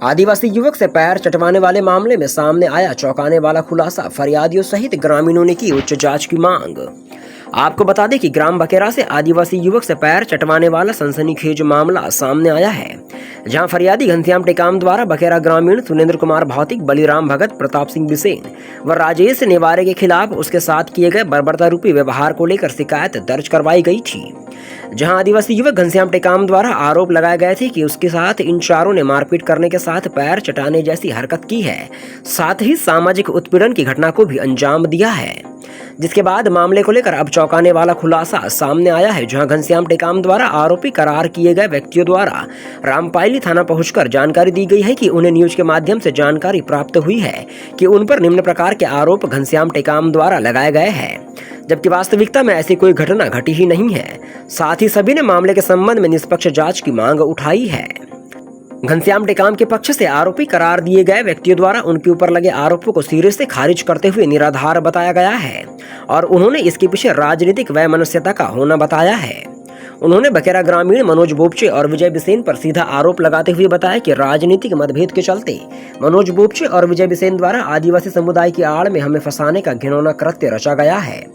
आदिवासी युवक से पैर चटवाने वाले मामले में सामने आया चौंकाने वाला खुलासा। फरियादियों सहित ग्रामीणों ने की उच्च जांच की मांग। आपको बता दें कि ग्राम बकेरा से आदिवासी युवक से पैर चटवाने वाला सनसनीखेज मामला सामने आया है, जहां फरियादी घनश्याम टेकाम द्वारा बकेरा ग्रामीण सुरेंद्र कुमार भौतिक, बलिराम भगत, प्रताप सिंह बिसेन व राजेश नेवारे के खिलाफ उसके साथ किए गए बर्बरता रूपी व्यवहार को लेकर शिकायत दर्ज करवाई गई थी। जहां आदिवासी युवक घनश्याम टेकाम द्वारा आरोप लगाए गए थे कि उसके साथ इन चारों ने मारपीट करने के साथ पैर चटाने जैसी हरकत की है, साथ ही सामाजिक उत्पीड़न की घटना को भी अंजाम दिया है। जिसके बाद मामले को लेकर अब चौंकाने वाला खुलासा सामने आया है, जहां घनश्याम टेकाम द्वारा आरोपी करार किए गए व्यक्तियों द्वारा रामपायली थाना पहुंचकर जानकारी दी गई है कि उन्हें न्यूज के माध्यम से जानकारी प्राप्त हुई है कि उन पर निम्न प्रकार के आरोप घनश्याम टेकाम द्वारा लगाए गए हैं, जबकि वास्तविकता में ऐसी कोई घटना घटी ही नहीं है। साथ ही सभी ने मामले के संबंध में निष्पक्ष जांच की मांग उठाई है। घनश्याम टेकाम के पक्ष से आरोपी करार दिए गए व्यक्तियों द्वारा उनके ऊपर लगे आरोपों को सिरे से खारिज करते हुए निराधार बताया गया है और उन्होंने इसके पीछे राजनीतिक वैमनस्यता का होना बताया है। उन्होंने बकेरा ग्रामीण मनोज बोपचे और विजय बिसेन पर सीधा आरोप लगाते हुए बताया कि राजनीतिक मतभेद के चलते मनोज बोपचे और विजय बिसेन द्वारा आदिवासी समुदाय की आड़ में हमें फंसाने का घिनौना कृत्य रचा गया है,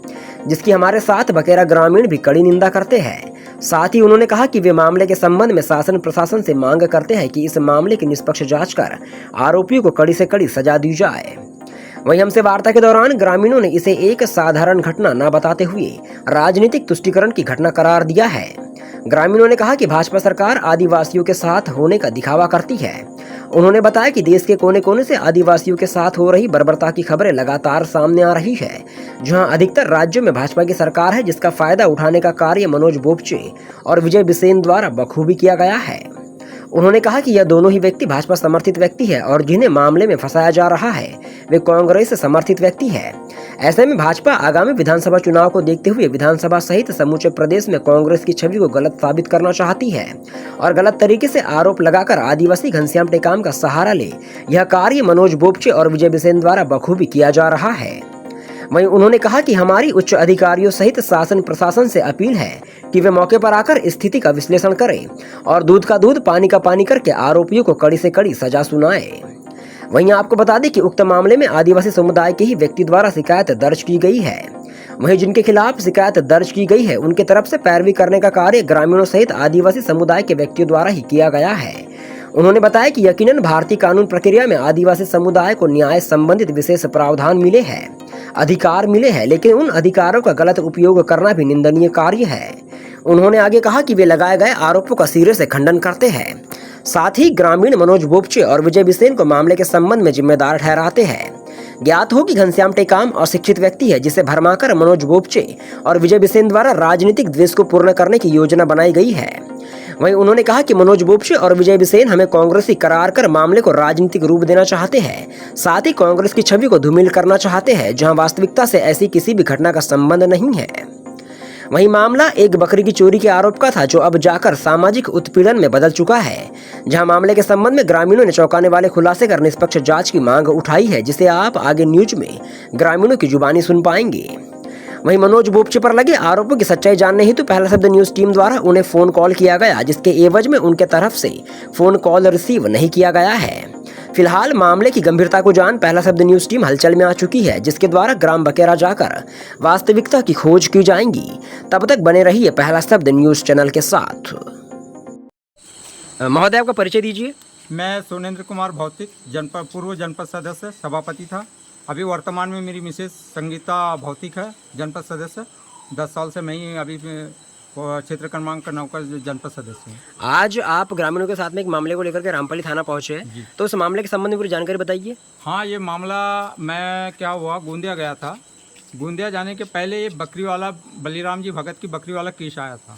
जिसकी हमारे साथ बकेरा ग्रामीण भी कड़ी निंदा करते हैं। साथ ही उन्होंने कहा कि वे मामले के संबंध में शासन प्रशासन से मांग करते हैं कि इस मामले की निष्पक्ष जांच कर आरोपियों को कड़ी से कड़ी सजा दी जाए। वहीं हमसे वार्ता के दौरान ग्रामीणों ने इसे एक साधारण घटना न बताते हुए राजनीतिक तुष्टीकरण की घटना करार दिया है। ग्रामीणों ने कहा कि भाजपा सरकार आदिवासियों के साथ होने का दिखावा करती है। उन्होंने बताया कि देश के कोने कोने से आदिवासियों के साथ हो रही बर्बरता की खबरें लगातार सामने आ रही है, जहां अधिकतर राज्यों में भाजपा की सरकार है, जिसका फायदा उठाने का कार्य मनोज बोपचे और विजय बिसेन द्वारा बखूबी किया गया है। उन्होंने कहा कि यह दोनों ही व्यक्ति भाजपा समर्थित व्यक्ति है और जिन्हें मामले में फंसाया जा रहा है वे कांग्रेस समर्थित व्यक्ति है। ऐसे में भाजपा आगामी विधानसभा चुनाव को देखते हुए विधानसभा सहित समूचे प्रदेश में कांग्रेस की छवि को गलत साबित करना चाहती है और गलत तरीके से आरोप लगाकर आदिवासी घनश्याम टेकाम का सहारा ले यह कार्य मनोज बोपचे और विजय बिसेन द्वारा बखूबी किया जा रहा है। वहीं उन्होंने कहा कि हमारी उच्च अधिकारियों सहित शासन प्रशासन से अपील है कि वे मौके पर आकर स्थिति का विश्लेषण करें और दूध का दूध पानी का पानी करके आरोपियों को कड़ी से कड़ी सजा सुनाएं। वहीं आपको बता दें कि उक्त मामले में आदिवासी समुदाय के ही व्यक्ति द्वारा शिकायत दर्ज की गई है। वहीं जिनके खिलाफ शिकायत दर्ज की गई है उनके तरफ से पैरवी करने का कार्य ग्रामीणों सहित आदिवासी समुदाय के व्यक्तियों द्वारा ही किया गया है। उन्होंने बताया कि यकीनन भारतीय कानून प्रक्रिया में आदिवासी समुदाय को न्याय संबंधित विशेष प्रावधान मिले हैं, अधिकार मिले हैं, लेकिन उन अधिकारों का गलत उपयोग करना भी निंदनीय कार्य है। उन्होंने आगे कहा कि वे लगाए गए आरोपों का सिरे से खंडन करते हैं। साथ ही ग्रामीण मनोज बोपचे और विजय बिसेन को मामले के संबंध में जिम्मेदार ठहराते हैं। ज्ञात हो कि घनश्याम टेकाम अशिक्षित व्यक्ति है, जिसे भरमाकर मनोज बोपचे और विजय बिसेन द्वारा राजनीतिक द्वेष को पूर्ण करने की योजना बनाई गई है। वहीं उन्होंने कहा कि मनोज बोपचे और विजय बिसेन हमें कांग्रेसी करार कर मामले को राजनीतिक रूप देना चाहते हैं, साथ ही कांग्रेस की छवि को धूमिल करना चाहते हैं, जहां वास्तविकता से ऐसी किसी भी घटना का संबंध नहीं है। वहीं मामला एक बकरी की चोरी के आरोप का था, जो अब जाकर सामाजिक उत्पीड़न में बदल चुका है, जहां मामले के संबंध में ग्रामीणों ने चौंकाने वाले खुलासे कर निष्पक्ष जांच की मांग उठाई है, जिसे आप आगे न्यूज में ग्रामीणों की जुबानी सुन पाएंगे। वहीं मनोज बोपचे पर लगे आरोपों की सच्चाई जानने हेतु पहला शब्द न्यूज टीम द्वारा उन्हें फोन कॉल किया गया, जिसके एवज में उनके तरफ से फोन कॉल रिसीव नहीं किया गया है। फिलहाल मामले की गंभीरता को जान पहला शब्द न्यूज टीम हलचल में आ चुकी है, जिसके द्वारा ग्राम बकेरा जाकर वास्तविकता की खोज की जाएंगी। तब तक बने रहिए पहला शब्द न्यूज चैनल के साथ। महोदय, आपका परिचय दीजिए। मैं सुरेंद्र कुमार भौतिक, पूर्व जनपद सदस्य, सभापति था। अभी वर्तमान में मेरी मिसेस संगीता भौतिक है, जनपद सदस्य। 10 साल से मैं ही अभी क्षेत्र क्रमांक 9 का जनपद सदस्य हूँ। आज आप ग्रामीणों के साथ में एक मामले को लेकर के रामपाली थाना पहुँचे हैं, तो उस मामले के संबंध में पूरी जानकारी बताइए। हाँ, ये मामला मैं क्या हुआ, गोंदिया गया था। गोंदिया जाने के पहले ये बकरी वाला बलिराम जी भगत की बकरी वाला केस आया था।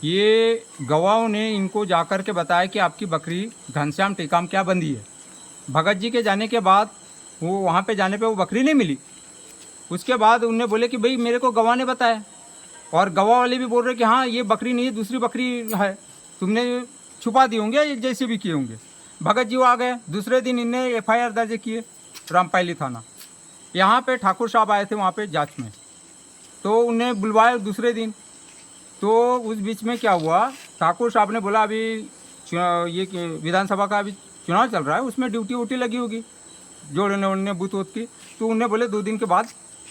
ये गवाहों ने इनको जाकर के बताया कि आपकी बकरी घनश्याम टेकाम क्या बंदी है। भगत जी के जाने के बाद वो वहाँ पे जाने पे वो बकरी नहीं मिली। उसके बाद उनने बोले कि भाई मेरे को गवाह ने बताया, और गवाह वाले भी बोल रहे कि हाँ ये बकरी नहीं है, दूसरी बकरी है, तुमने छुपा दिए होंगे जैसे भी किए होंगे। भगत जी वो आ गए। दूसरे दिन इनने FIR दर्ज किए रामपायली थाना। यहाँ पे ठाकुर साहब आए थे वहाँ पे जांच में, तो उन्हें बुलवाया दूसरे दिन। तो उस बीच में क्या हुआ, ठाकुर साहब ने बोला अभी ये विधानसभा का अभी चुनाव चल रहा है, उसमें ड्यूटी वूटी लगी होगी जोड़ने ओड़ने बूथ वूथ की, तो उन्हें बोले 2 दिन के बाद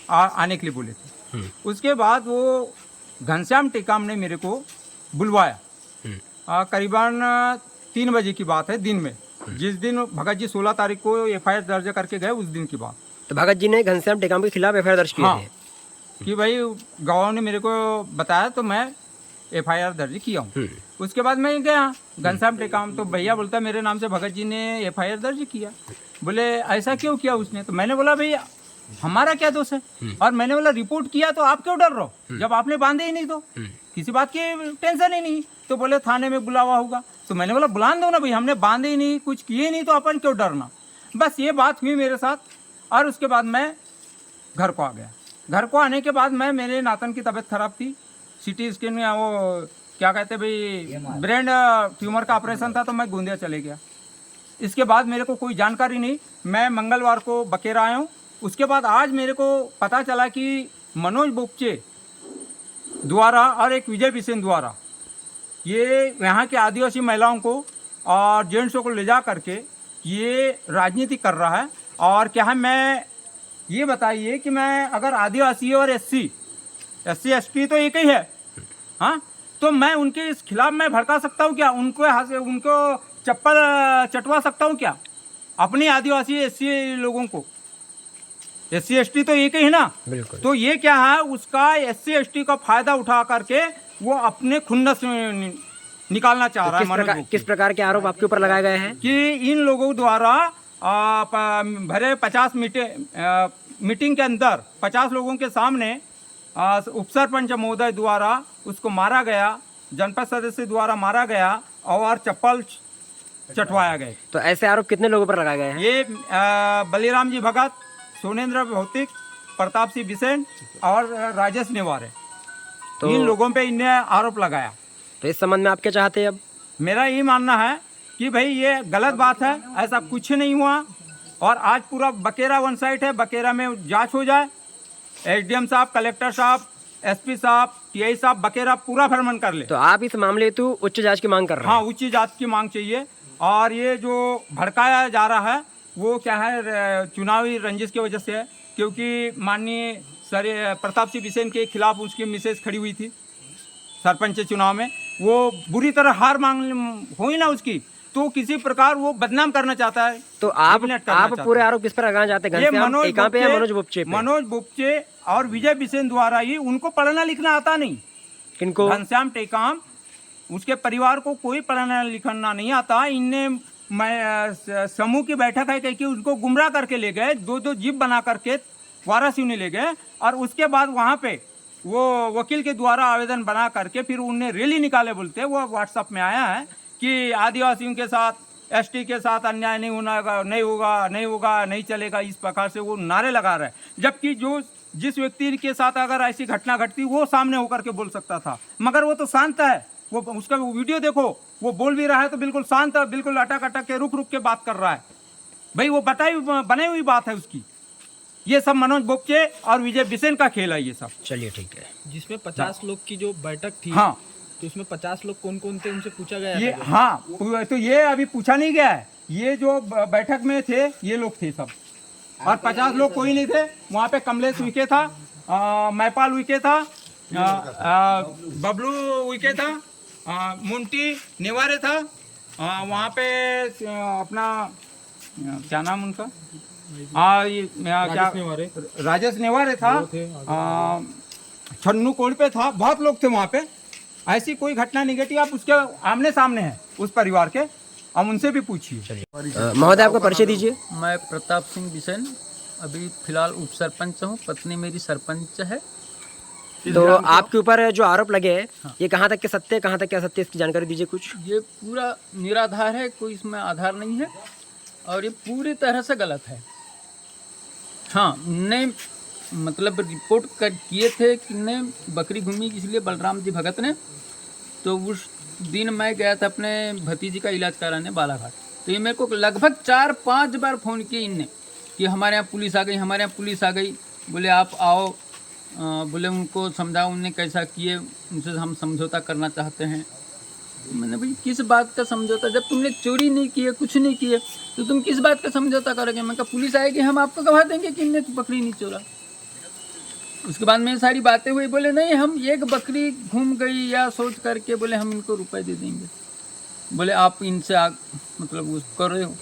आने के लिए बोले थे। उसके बाद वो घनश्याम टेकाम ने मेरे को बुलवाया, करीबन 3 बजे की बात है दिन में, जिस दिन भगत जी 16 तारीख को FIR दर्ज करके गए, उस दिन की बात। तो भगत जी ने घनश्याम टेकाम के खिलाफ FIR दर्ज किए हाँ, थे कि भाई गवाह ने मेरे को बताया तो मैं FIR दर्ज किया हूँ। उसके बाद मैं गया घनश्याम टेकाम, तो भैया बोलता मेरे नाम से भगत जी ने FIR दर्ज किया। बोले ऐसा क्यों किया उसने? तो मैंने बोला भैया हमारा क्या दोष है, और मैंने बोला रिपोर्ट किया तो आप क्यों डर रहे हो, जब आपने बांधे ही नहीं तो किसी बात की टेंशन ही नहीं। तो बोले थाने में बुलावा होगा, तो मैंने बोला बुला दो ना भाई, हमने बांधे ही नहीं, कुछ किए ही नहीं, तो अपन क्यों डरना। बस ये बात हुई मेरे साथ, और उसके बाद मैं घर को आ गया। घर को आने के बाद मेरे नातन की तबीयत खराब थी, CT स्कैन में वो क्या कहते भाई ब्रेन ट्यूमर का ऑपरेशन था, तो मैं गोंदिया चले गया। इसके बाद मेरे को कोई जानकारी नहीं, मैं मंगलवार को बकेरा आया हूँ। उसके बाद आज मेरे को पता चला कि मनोज बोपचे द्वारा और एक विजय बिसेन द्वारा ये यहाँ के आदिवासी महिलाओं को और जेंट्सों को ले जा करके ये राजनीति कर रहा है। और क्या है, मैं ये बताइए कि मैं अगर आदिवासी और SC ST तो एक ही है, हाँ, तो मैं उनके इस खिलाफ मैं भड़का सकता हूँ क्या? उनको चप्पल चटवा सकता हूँ क्या? अपनी आदिवासी SC लोगों को, SC ST तो एक ही है ना। बिल्कुल। तो ये क्या है, उसका SC ST का फायदा उठा करके वो अपने खुन्नस निकालना चाह रहा है। किस प्रकार के आरोप आपके ऊपर लगाए गए हैं? कि इन लोगों द्वारा भरे 50 मीटिंग के अंदर 50 लोगों के सामने उपसरपंच महोदय द्वारा उसको मारा गया, जनपद सदस्य द्वारा मारा गया और चप्पल चटवाया गया। तो ऐसे आरोप कितने लोगों पर लगाए गए हैं? ये बलिराम जी भगत, सोनेन्द्र भौतिक, प्रताप सिंह बिसेन और राजेश नेवारे, तो इन लोगों पे इन्हें आरोप लगाया। तो इस संबंध में आप क्या चाहते हैं अब? मेरा ये मानना है कि भाई ये गलत बात है, ऐसा कुछ नहीं हुआ। और आज पूरा बकेरा वन साइड है, बकेरा में जांच हो जाए, SDM साहब, कलेक्टर साहब, SP साहब, TI साहब बकेरा पूरा भ्रमण कर ले। तो आप इस मामले हेतु उच्च जांच की मांग कर रहे हैं? हाँ, उच्च जांच की मांग चाहिए। और ये जो भड़काया जा रहा है वो क्या है, चुनावी रंजिश की वजह से है, क्योंकि माननीय सर प्रताप सिंह बिसेन के खिलाफ उसकी मिसेज खड़ी हुई थी सरपंच चुनाव में, वो बुरी तरह हार मांग हुई ना उसकी, तो किसी प्रकार वो बदनाम करना चाहता है। तो आप पूरे आरोप किस पर लगाना चाहते हैं? ये मनोज बोपचे पे? मनोज बोपचे और विजय बिसेन द्वारा ही, उनको पढ़ना लिखना आता नहीं। किनको? घनश्याम टेकाम, उसके परिवार को कोई पढ़ना लिखना नहीं आता। इनने समूह की बैठक है कि उनको गुमराह करके ले गए, 2-2 जीप बना करके वाराणसी ले गए, और उसके बाद वहाँ पे वो वकील के द्वारा आवेदन बना करके फिर उन्हें रैली निकाले बोलते। वो व्हाट्सएप में आया है कि आदिवासियों के साथ, ST के साथ अन्याय नहीं होगा, नहीं चलेगा, इस प्रकार से वो नारे लगा रहे हैं। जबकि जिस व्यक्ति के साथ अगर ऐसी घटना घटती वो सामने होकर के बोल सकता था, मगर वो तो शांत है। वो उसका वीडियो देखो, वो बोल भी रहा है तो बिल्कुल शांत है, बिल्कुल अटक के रुक के बात कर रहा है। भाई वो बनाई हुई बात है उसकी। ये सब मनोज बोपचे और विजय बिसेन का खेल है ये सब। चलिए ठीक है। जिसमें 50 लोग की जो बैठक थी, हाँ, तो उसमें 50 लोग कौन कौन थे उनसे पूछा गया? ये हाँ, तो ये अभी पूछा नहीं गया है। ये जो बैठक में थे ये लोग थे सब, और 50 लोग कोई नहीं थे। वहाँ पे कमलेश उइके था, मैपाल उइके था, बबलू उइके था, मुंटी नेवारे था, वहाँ पे अपना क्या नाम उनका, राजेश नेवारे था, छन्नू कोलपे था, बहुत लोग थे वहाँ पे। ऐसी कोई घटना निगेटिव आप उसके आमने सामने है उस परिवार के, हम उनसे भी पूछिए। महोदय आपका परिचय दीजिए। मैं प्रताप सिंह बिसेन, अभी फिलहाल उप सरपंच हूँ, पत्नी मेरी सरपंच है। तो आपके ऊपर जो आरोप लगे हैं, हाँ, ये कहाँ तक के सत्य है, कहाँ तक के असत्य, इसकी जानकारी दीजिए कुछ। ये पूरा निराधार है, कोई इसमें आधार नहीं है, और ये पूरी तरह से गलत है। हाँ, ने मतलब रिपोर्ट किए थे कि ने बकरी घूमी, इसलिए बलराम जी भगत ने, तो उस दिन मैं गया था अपने भतीजी का इलाज कराने बालाघाट। तो ये मेरे को लगभग 4-5 बार फ़ोन किए इनने कि हमारे यहाँ पुलिस आ गई, हमारे यहाँ पुलिस आ गई। बोले आप आओ, बोले उनको समझाओ, उनने कैसा किए, उनसे हम समझौता करना चाहते हैं। मैंने भाई किस बात का समझौता, जब तुमने चोरी नहीं की है, कुछ नहीं किए, तो तुम किस बात का समझौता करोगे। मैं कहा पुलिस आएगी, हम आपको गवाह देंगे कि इनने बकरी नहीं चोरा। उसके बाद में सारी बातें हुई, बोले नहीं हम एक बकरी घूम गई या सोच करके बोले हम इनको रुपए दे देंगे। बोले आप इनसे मतलब उस करो,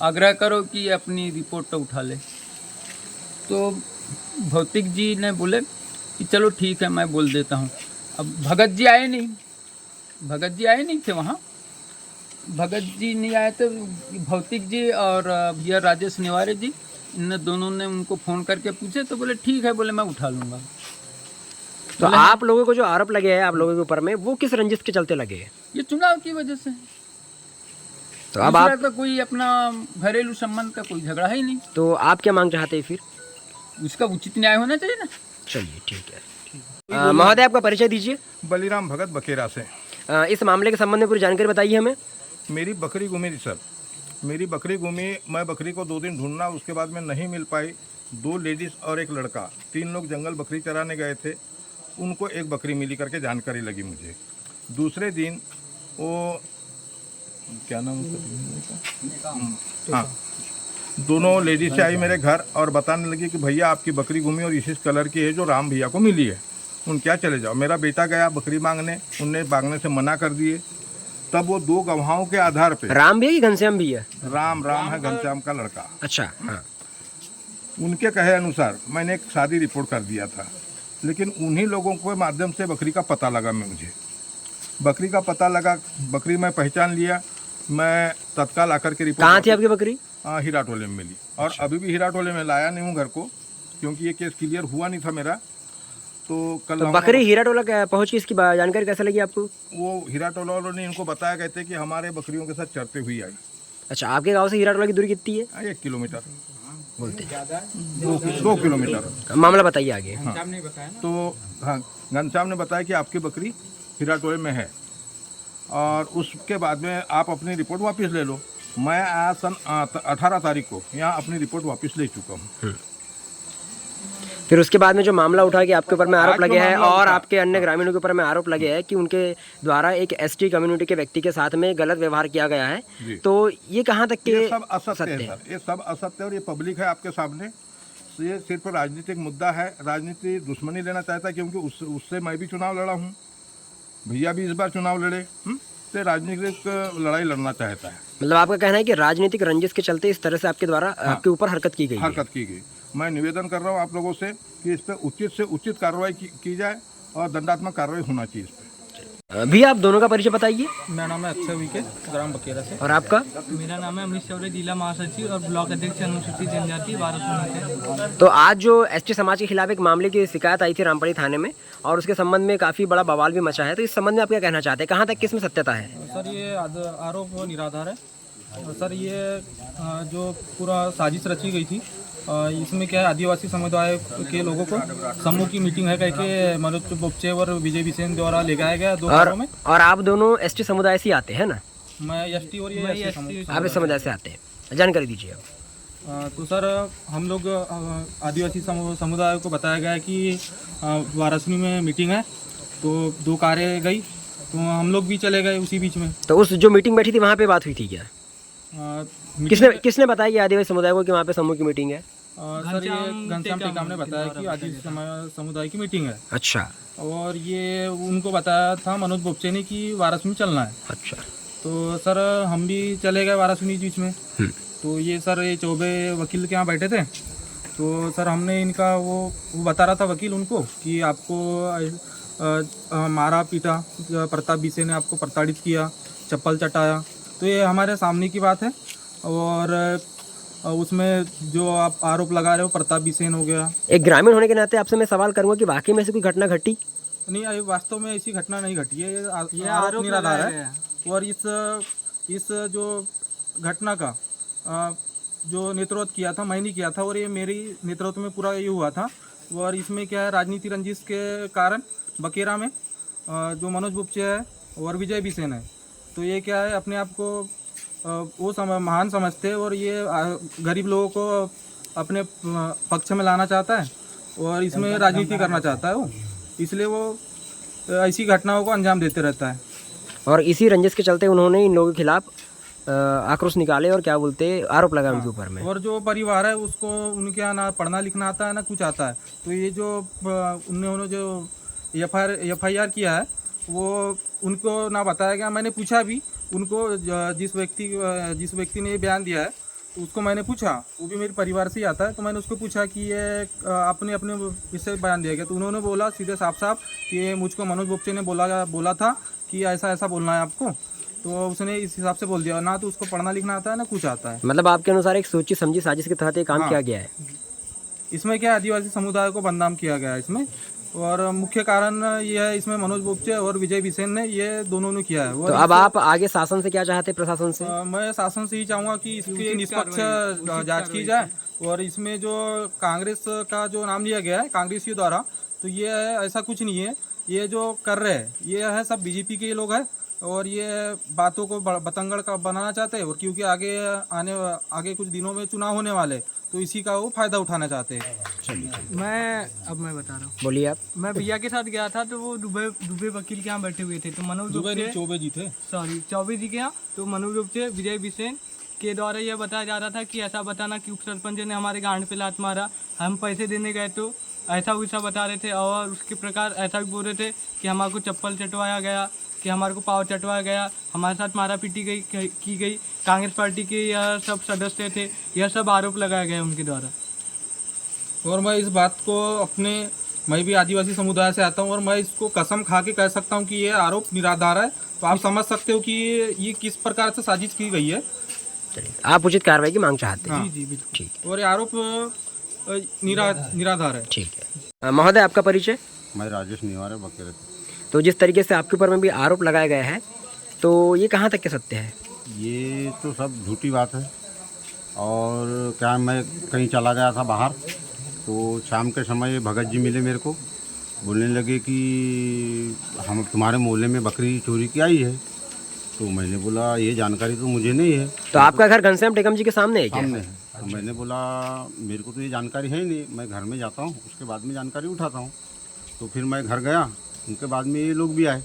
आग्रह करो कि अपनी रिपोर्ट तो उठा ले। तो भौतिक जी ने बोले कि चलो ठीक है मैं बोल देता हूँ। अब भगत जी आए नहीं थे वहाँ, भगत जी नहीं आए थे, भौतिक जी और भैया राजेश निवारे जी, इन दोनों ने उनको फ़ोन करके पूछे तो बोले ठीक है, बोले मैं उठा लूँगा। तो आप लोगों को जो आरोप लगे हैं आप लोगों के ऊपर में, वो किस रंजिश के चलते लगे हैं? ये चुनाव की वजह से। तो अब आप तो कोई अपना घरेलू संबंध का कोई झगड़ा है ही नहीं, तो आप क्या मांग चाहते हैं फिर? उसका उचित न्याय होना चाहिए ना। चलिए ठीक है। महोदय आपका परिचय दीजिए। बलिराम भगत बकेरा से। इस मामले के संबंध में पूरी जानकारी बताइए हमें। मेरी बकरी गुमी थी सर, मेरी बकरी गुमी। मैं बकरी को 2 दिन ढूंढना, उसके बाद में नहीं मिल पाई। 2 लेडीज़ और एक लड़का, 3 लोग जंगल बकरी चराने गए थे, उनको एक बकरी मिली करके जानकारी लगी मुझे। दूसरे दिन वो क्या नाम उसका, हाँ, दोनों लेडीज से आई मेरे घर और बताने लगी कि भैया आपकी बकरी गुमी और इसी कलर की है जो राम भैया को मिली है, उन क्या चले जाओ। मेरा बेटा गया बकरी मांगने, उनने मांगने से मना कर दिए। तब वो 2 गवाहों के आधार पे, राम भी है कि घनश्याम भी है? राम है घनश्याम का लड़का। अच्छा हाँ। उनके कहे अनुसार मैंने एक शादी रिपोर्ट कर दिया था, लेकिन उन्हीं लोगों के माध्यम से बकरी का पता लगा। मुझे बकरी का पता लगा, बकरी मैं पहचान लिया। मैं तत्काल आकर के रिपोर्ट, कहाँ थी आपकी बकरी? हीरा टोले में मिली। और अभी भी हीरा टोले में लाया नहीं हूँ घर को, क्योंकि ये केस क्लियर हुआ नहीं था मेरा। तो कल तो बकरी हीरा टोला पहुँच की, इसकी जानकारी कैसे लगी आपको? वो हीरा टोला वालों ने इनको बताया, कहते कि हमारे बकरियों के साथ चरते हुई आई। अच्छा, आपके गांव से हीरा टोला की दूरी कितनी है? 1 किलोमीटर बोलते हैं 2 किलोमीटर। मामला बताइए आगे। हाँ, तो हाँ, घनश्याम ने बताया कि आपकी बकरी हीरा टोले में है और उसके बाद में आप अपनी रिपोर्ट वापस ले लो। मैं आज सन 18 तारीख को यहाँ अपनी रिपोर्ट वापस ले चुका हूँ। फिर उसके बाद में जो मामला उठा कि आपके ऊपर में आरोप आज लगे जो हैं मामला और उठा, आपके अन्य ग्रामीणों के ऊपर में आरोप लगे हैं कि उनके द्वारा एक एसटी कम्युनिटी के व्यक्ति के साथ में गलत व्यवहार किया गया है, तो ये कहाँ तक ये के सब असत्य है सत्य सर, ये सब असत्य है और ये पब्लिक है आपके सामने। ये सिर्फ राजनीतिक मुद्दा है, राजनीति दुश्मनी लेना चाहता है, क्योंकि उससे मैं भी चुनाव लड़ा हूँ, भैया भी इस बार चुनाव लड़े, तो राजनीतिक लड़ाई लड़ना चाहता है। मतलब आपका कहना है कि राजनीतिक रंजिश के चलते इस तरह से आपके द्वारा आपके ऊपर हरकत की गई है? हरकत की गई। मैं निवेदन कर रहा हूँ आप लोगों से कि इस पर उचित से उचित कार्रवाई की जाए और दंडात्मक कार्रवाई होना चाहिए इस पर। भी आप दोनों का परिचय बताइए। मेरा नाम है अक्षय विके, ग्राम बकेरा से। और आपका? मेरा नाम है अमरीश चौधरी, जिला महासचिव और ब्लॉक अध्यक्ष अनुसूचित जनजाति वाराणसी से। तो आज जो एसटी समाज के खिलाफ एक मामले की शिकायत आई थी रामपड़ी थाने में और उसके संबंध में काफ़ी बड़ा बवाल भी मचा है, तो इस संबंध में आप क्या कहना चाहते हैं? कहाँ तक किसमें सत्यता है? सर ये आरोप निराधार है। सर ये जो पूरा साजिश रची गई थी, इसमें क्या है, आदिवासी समुदाय के लोगों को समूह की मीटिंग है कह के मनोज बोपचे और विजय बिसेन द्वारा ले जाया गया 2 कारों में। और आप दोनों एसटी समुदाय से आते हैं ना? मैं एसटी और ये एसटी आप इस समुदाय से आते हैं, जानकारी दीजिए आप। तो सर हम लोग आदिवासी समुदाय को बताया गया कि वाराणसी में मीटिंग है, तो 2 कारें गई, तो हम लोग भी चले गए उसी बीच में। तो उस जो मीटिंग बैठी थी वहाँ पे बात हुई थी क्या? किसने बताया कि आदिवासी समुदाय को कि वहाँ पे समूह की मीटिंग है? सर ये घनश्याम टेकाम ने बताया कि आदिवासी समुदाय की मीटिंग है। अच्छा। और ये उनको बताया था मनोज बोपचे ने कि वाराणसी में चलना है। अच्छा। तो सर हम भी चले गए वाराणसी बीच में। तो ये सर ये चौबे वकील के यहाँ बैठे थे, तो सर हमने इनका वो बता रहा था वकील उनको कि आपको मारा पीटा, प्रताप बिसे ने आपको प्रताड़ित किया, चप्पल चटाया, तो ये हमारे सामने की बात है। और उसमें जो आप आरोप लगा रहे हो प्रताप बिसेन हो गया। एक ग्रामीण होने के नाते आपसे मैं सवाल करूंगा कि वाकई में ऐसी कोई घटना घटी? नहीं, वास्तव में ऐसी घटना नहीं घटी है, ये आरोप निराधार है। और इस जो घटना का जो नेतृत्व किया था मैं नहीं किया था, और ये मेरी नेतृत्व में पूरा ये हुआ था। और इसमें क्या है, राजनीति रंजिश के कारण बकेरा में जो मनोज बोपचे है और विजय बिसेन है, तो ये क्या है अपने आप को वो महान समझते हैं और ये गरीब लोगों को अपने पक्ष में लाना चाहता है और इसमें राजनीति करना चाहता है वो, इसलिए वो ऐसी घटनाओं को अंजाम देते रहता है। और इसी रंजिश के चलते उन्होंने इन लोगों के खिलाफ आक्रोश निकाले और क्या बोलते आरोप लगाए उनके ऊपर में। और जो परिवार है उसको उनके यहाँ ना पढ़ना लिखना आता है ना कुछ आता है, तो ये जो उन्होंने जो एफआईआर किया है वो उनको ना बताया गया। मैंने पूछा भी उनको, जिस व्यक्ति ने ये बयान दिया है तो उसको मैंने पूछा, वो भी मेरे परिवार से ही आता है, तो मैंने उसको पूछा कि ये आपने अपने इससे बयान दिया गया, तो उन्होंने बोला सीधे साफ साफ कि ये मुझको मनोज बोपचे ने बोला था कि ऐसा ऐसा बोलना है आपको, तो उसने इस हिसाब से बोल दिया। ना तो उसको पढ़ना लिखना आता है ना कुछ आता है। मतलब आपके अनुसार एक सोची समझी साजिश के तहत ये काम किया गया है। इसमें क्या आदिवासी समुदाय को बदनाम किया गया है इसमें, और मुख्य कारण ये है इसमें मनोज बोपचे और विजय बिसेन ने, ये दोनों ने किया है। तो अब आप आगे शासन से क्या चाहते हैं, प्रशासन से? मैं शासन से ही चाहूँगा कि इसकी निष्पक्ष जांच की जाए, और इसमें जो कांग्रेस का जो नाम लिया गया है कांग्रेसियों द्वारा, तो ये ऐसा कुछ नहीं है। ये जो कर रहे हैं ये है सब बीजेपी के लोग हैं, और ये बातों को बतंगड़ का बनाना चाहते हैं, और क्योंकि आगे कुछ दिनों में चुनाव होने वाले, तो इसी का वो फायदा उठाना चाहते हैं। मैं बता रहा हूँ। बोलिए आप। मैं भैया के साथ गया था, तो वो दुबे वकील के यहाँ बैठे हुए थे, तो मनोज चौबे जी थे, चौबे जी के यहाँ, तो मनोज गुप्ते विजय बिसेन के द्वारा यह बताया जा रहा था कि ऐसा बताना कि उप सरपंच ने हमारे गांड पे लात मारा, हम पैसे देने गए तो ऐसा वैसा बता रहे थे, और उसके प्रकार ऐसा भी बोल रहे थे कि हमारे को चप्पल चटवाया गया, कि हमारे को पाव चटवाया गया, हमारे साथ मारा पीटी की गई। कांग्रेस पार्टी के यह सब सदस्य थे, यह सब आरोप लगाया गया उनके द्वारा। और मैं इस बात को मैं भी आदिवासी समुदाय से आता हूँ, और मैं इसको कसम खा के कह सकता हूँ कि ये आरोप निराधार है। तो आप समझ सकते हो कि ये किस प्रकार से साजिश की गई है। आप उचित कार्रवाई की मांग चाहते हैं? हाँ। जी बिल्कुल। ठीक और ये आरोप निराधार है। ठीक है। महोदय आपका परिचय? मैं राजेश निवारे बकेरे। तो जिस तरीके से आपके ऊपर में भी आरोप लगाया गया है, तो ये कहाँ तक के सत्य है? ये तो सब झूठी बात है। और क्या, मैं कहीं चला गया था बाहर, तो शाम के समय भगत जी मिले मेरे को, बोलने लगे कि हम तुम्हारे मोहल्ले में बकरी चोरी की आई है। तो मैंने बोला ये जानकारी तो मुझे नहीं है। तो आपका घर घनश्याम टेकम जी के सामने है क्या? सामने है। तो मैंने बोला मेरे को तो ये जानकारी है ही नहीं, मैं घर में जाता हूँ उसके बाद में जानकारी उठाता हूँ। तो फिर मैं घर गया, उनके बाद में ये लोग भी आए।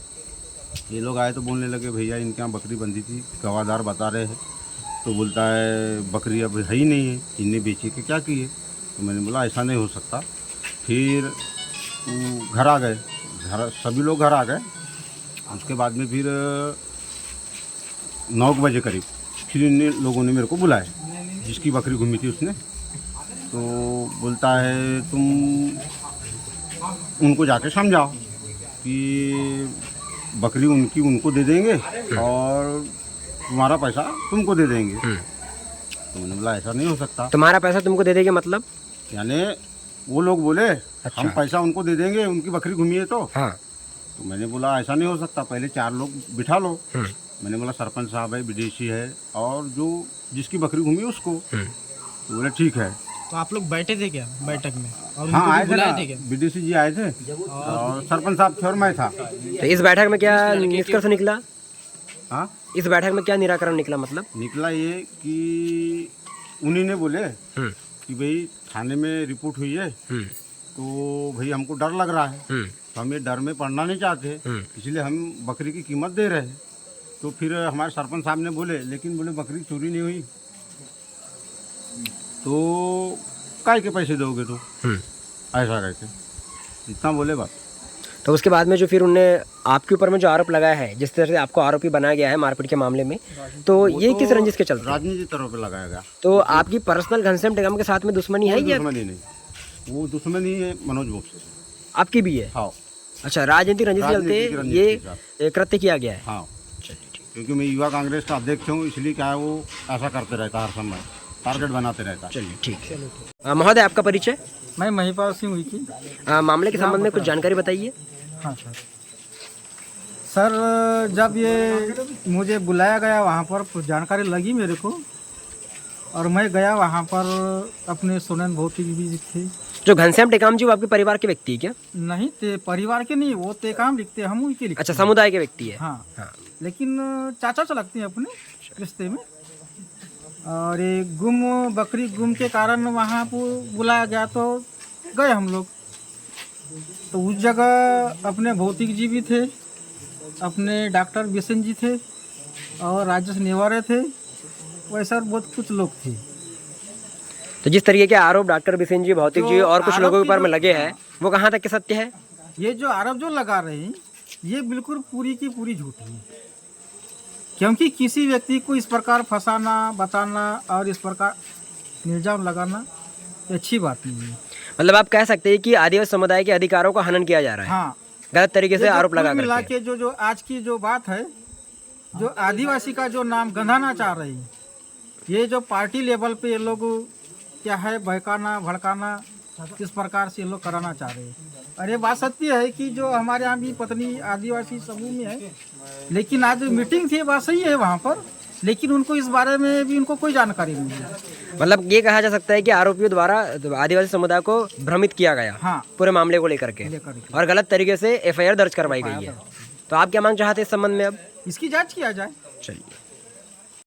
ये लोग आए तो बोलने लगे भैया इनके यहाँ बकरी बंधी थी, गवादार बता रहे हैं। तो बोलता है बकरी अब है ही नहीं है, इनने बेची के क्या किए। तो मैंने बोला ऐसा नहीं हो सकता। फिर घर आ गए, सभी लोग घर आ गए। उसके बाद में फिर 9 बजे करीब फिर इन लोगों ने मेरे को बुलाया, जिसकी बकरी घूमी थी उसने। तो बोलता है तुम उनको जाके समझाओ कि बकरी उनकी उनको दे देंगे और तुम्हारा पैसा तुमको दे देंगे। तो मैंने बोला ऐसा नहीं हो सकता। तुम्हारा पैसा तुमको दे देंगे मतलब? यानी वो लोग बोले हम पैसा उनको दे देंगे, उनकी बकरी घूमी है तो। हाँ। तो मैंने बोला ऐसा नहीं हो सकता, पहले 4 लोग बिठा लो। मैंने बोला सरपंच साहब है, विदेशी है, और जो जिसकी बकरी घूमी उसको। तो बोले ठीक है। तो आप लोग बैठे थे क्या बैठक में? और हाँ आए थे बुलाए ना, थे क्या? विदेशी जी आए थे और सरपंच साहब थे और मैं था। तो इस बैठक में क्या निष्कर्ष निकला? हाँ, इस बैठक में क्या निराकरण निकला मतलब? निकला ये कि उन्हीं ने बोले कि भाई थाने में रिपोर्ट हुई है, तो भाई हमको डर लग रहा है, तो हम ये डर में पड़ना नहीं चाहते, इसलिए हम बकरी की कीमत दे रहे हैं। तो फिर हमारे सरपंच साहब ने बोले लेकिन बोले बकरी चोरी नहीं हुई, तो काय के पैसे दोगे तो, ऐसा कहते इतना बोले बात। तो उसके बाद में जो फिर उनने आपके ऊपर में जो आरोप लगाया है, जिस तरह से आपको आरोपी बनाया गया है मारपीट के मामले में, तो ये किस रंजिश के चलते? राजनीति तरफ पे लगाया गया। तो आपकी पर्सनल घनश्याम टेकम के साथ में दुश्मनी है या? दुश्मनी नहीं, वो दुश्मनी है मनोज बोपचे से। आपकी भी है? हाँ। अच्छा, राजनीतिक रंजिश के चलते ये कृत्य किया गया है? हाँ, क्योंकि मैं युवा कांग्रेस का अध्यक्ष हूँ, इसलिए क्या है वो ऐसा करते रहता हर समय, टारगेट बनाते रहता। चलिए ठीक है। महोदय आपका परिचय? मैं महिपाल सिंह हुई थी। मामले के संबंध में कुछ जानकारी बताइए। हाँ सर, जब ये मुझे बुलाया गया वहाँ पर जानकारी लगी मेरे को, और मैं गया वहाँ पर। अपने सोनन भौतिक भी थे। जो घनश्याम टेकाम जी वो आपके परिवार के व्यक्ति है क्या? नहीं, परिवार के नहीं, वो तेकाम लिखते, हम उनके लिखते। अच्छा, समुदाय के व्यक्ति है। हाँ, लेकिन चाचा लगते हैं अपने रिश्ते में। और ये बकरी गुम के कारण वहाँ पर बुलाया गया, तो गए हम लोग। तो उस जगह अपने भौतिक जी भी थे, अपने डॉक्टर बिशन जी थे और राजेश नेवारे थे, वैसे और बहुत कुछ लोग थे। तो जिस तरीके के आरोप डॉक्टर बिसेन जी, भौतिक जी और कुछ लोगों के ऊपर में लगे हैं, वो कहाँ तक के सत्य है? ये जो आरोप जो लगा रहे हैं ये बिल्कुल पूरी की पूरी झूठ है, क्योंकि किसी व्यक्ति को इस प्रकार फंसाना, बताना और इस प्रकार इल्जाम लगाना अच्छी बात नहीं है। मतलब आप कह सकते हैं कि आदिवासी समुदाय के अधिकारों का हनन किया जा रहा है, हाँ, गलत तरीके से ये जो आरोप कुल लगा मिला करके। के जो आज की जो बात है, जो आदिवासी का जो नाम गंधाना चाह रहे हैं, ये जो पार्टी लेवल पे ये लोग क्या है बहकाना भड़काना किस प्रकार से ये लोग कराना चाह रहे हैं। अरे बात सत्य है कि जो हमारे यहाँ भी पत्नी आदिवासी समूह में है, लेकिन आज मीटिंग थी, बात सही है वहाँ पर, लेकिन उनको इस बारे में भी उनको कोई जानकारी नहीं है। मतलब ये कहा जा सकता है कि आरोपियों द्वारा आदिवासी समुदाय को भ्रमित किया गया, हाँ, पूरे मामले को लेकर के, और गलत तरीके से एफआईआर दर्ज करवाई गई है। तो आप क्या मांग चाहते हैं इस संबंध में? अब इसकी जांच किया जाए। चलिए।